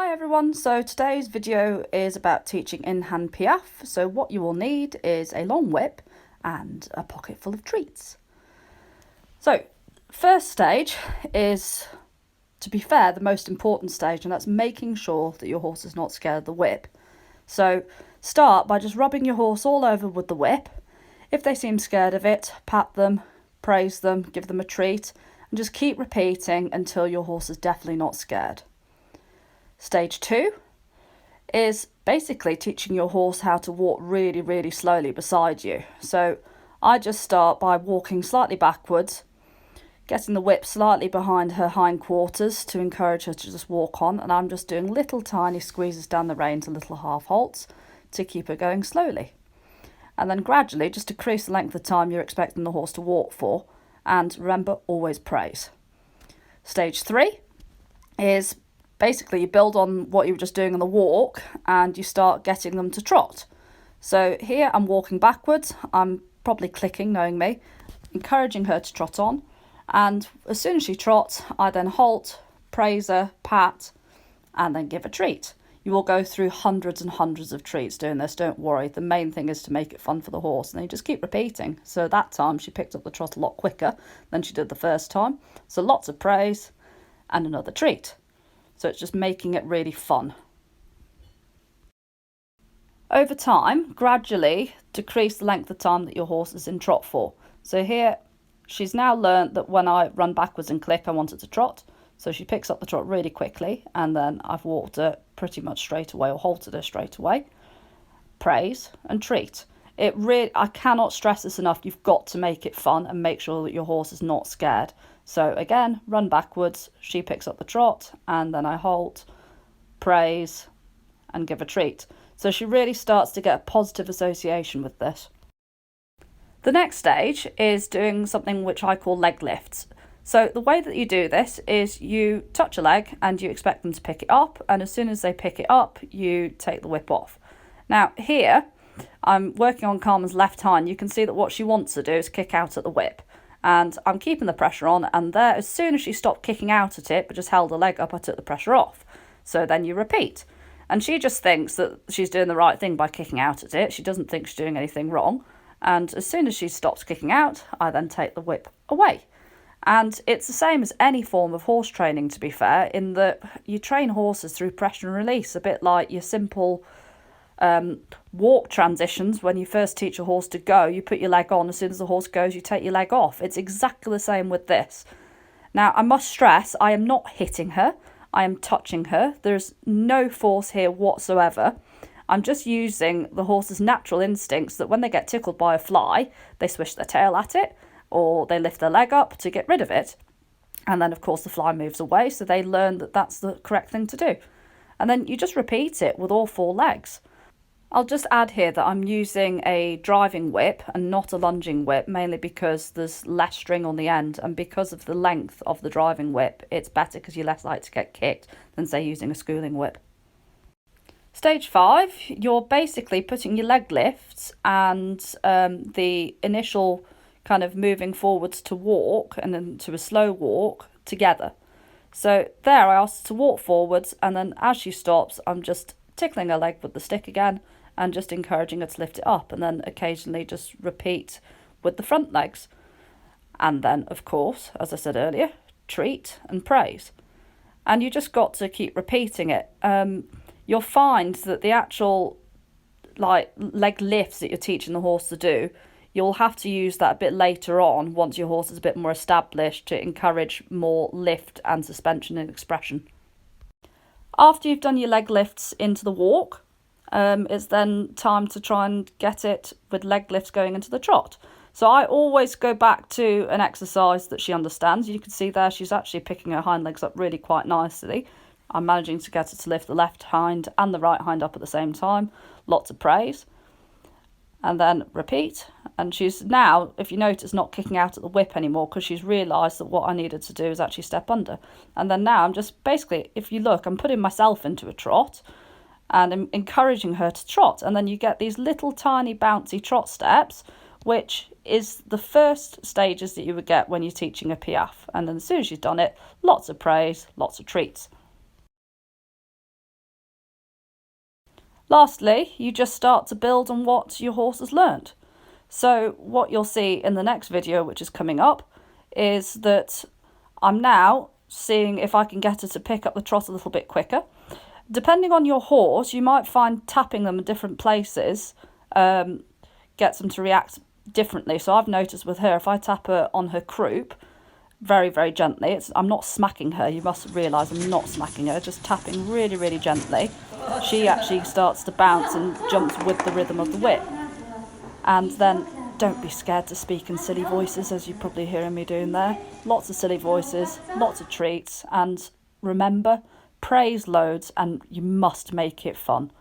Hi everyone, so today's video is about teaching in-hand piaffe. So what you will need is a long whip and a pocket full of treats. So first stage is, to be fair, the most important stage, and that's making sure that your horse is not scared of the whip. So start by just rubbing your horse all over with the whip. If they seem scared of it, pat them, praise them, give them a treat, and just keep repeating until your horse is definitely not scared. Stage 2 is basically teaching your horse how to walk really, really slowly beside you. So I just start by walking slightly backwards, getting the whip slightly behind her hindquarters to encourage her to just walk on, and I'm just doing little tiny squeezes down the reins and little half halts to keep her going slowly. And then gradually just decrease the length of time you're expecting the horse to walk for, and remember, always praise. Stage 3 is basically you build on what you were just doing on the walk and you start getting them to trot. So here I'm walking backwards, I'm probably clicking, knowing me, encouraging her to trot on, and as soon as she trots I then halt, praise her, pat, and then give a treat. You will go through hundreds and hundreds of treats doing this, don't worry. The main thing is to make it fun for the horse, and then you just keep repeating. So that time she picked up the trot a lot quicker than she did the first time. So lots of praise and another treat. So it's just making it really fun. Over time, gradually decrease the length of time that your horse is in trot for. So here, she's now learnt that when I run backwards and click, I want her to trot. So she picks up the trot really quickly, and then I've walked her pretty much straight away or halted her straight away. Praise and treat. I cannot stress this enough. You've got to make it fun and make sure that your horse is not scared. So again, run backwards, she picks up the trot, and then I halt, praise, and give a treat. So she really starts to get a positive association with this. The next stage is doing something which I call leg lifts. So the way that you do this is you touch a leg and you expect them to pick it up, and as soon as they pick it up, you take the whip off. Now here, I'm working on Carmen's left hind. You can see that what she wants to do is kick out at the whip. And I'm keeping the pressure on, and there, as soon as she stopped kicking out at it but just held her leg up, I took the pressure off. So then you repeat. And she just thinks that she's doing the right thing by kicking out at it. She doesn't think she's doing anything wrong. And as soon as she stops kicking out, I then take the whip away. And it's the same as any form of horse training, to be fair, in that you train horses through pressure and release, a bit like your simple walk transitions. When you first teach a horse to go, you put your leg on. As soon as the horse goes, you take your leg off. It's exactly the same with this. Now, I must stress, I am not hitting her. I am touching her. There's no force here whatsoever. I'm just using the horse's natural instincts that when they get tickled by a fly, they swish their tail at it or they lift their leg up to get rid of it. And then, of course, the fly moves away, so they learn that that's the correct thing to do. And then you just repeat it with all four legs. I'll just add here that I'm using a driving whip and not a lunging whip, mainly because there's less string on the end, and because of the length of the driving whip, it's better because you're less likely to get kicked than, say, using a schooling whip. Stage 5, you're basically putting your leg lifts and the initial kind of moving forwards to walk and then to a slow walk together. So there I asked her to walk forwards, and then as she stops, I'm just tickling her leg with the stick again and just encouraging her to lift it up, and then occasionally just repeat with the front legs. And then, of course, as I said earlier, treat and praise. And you just got to keep repeating it. You'll find that the actual leg lifts that you're teaching the horse to do, you'll have to use that a bit later on once your horse is a bit more established to encourage more lift and suspension and expression. After you've done your leg lifts into the walk, it's then time to try and get it with leg lifts going into the trot. So I always go back to an exercise that she understands. You can see there she's actually picking her hind legs up really quite nicely. I'm managing to get her to lift the left hind and the right hind up at the same time. Lots of praise. And then repeat. And she's now, if you notice, not kicking out at the whip anymore because she's realised that what I needed to do is actually step under. And then now I'm just basically, if you look, I'm putting myself into a trot and I'm encouraging her to trot. And then you get these little tiny bouncy trot steps, which is the first stages that you would get when you're teaching a piaffe. And then as soon as you've done it, lots of praise, lots of treats. Lastly, you just start to build on what your horse has learned. So what you'll see in the next video, which is coming up, is that I'm now seeing if I can get her to pick up the trot a little bit quicker. Depending on your horse, you might find tapping them in different places gets them to react differently. So I've noticed with her, if I tap her on her croup very, very gently, I'm not smacking her, you must realise I'm not smacking her, just tapping really, really gently, she actually starts to bounce and jumps with the rhythm of the whip. And then don't be scared to speak in silly voices, as you're probably hearing me doing there. Lots of silly voices, lots of treats, and remember, praise loads, and you must make it fun.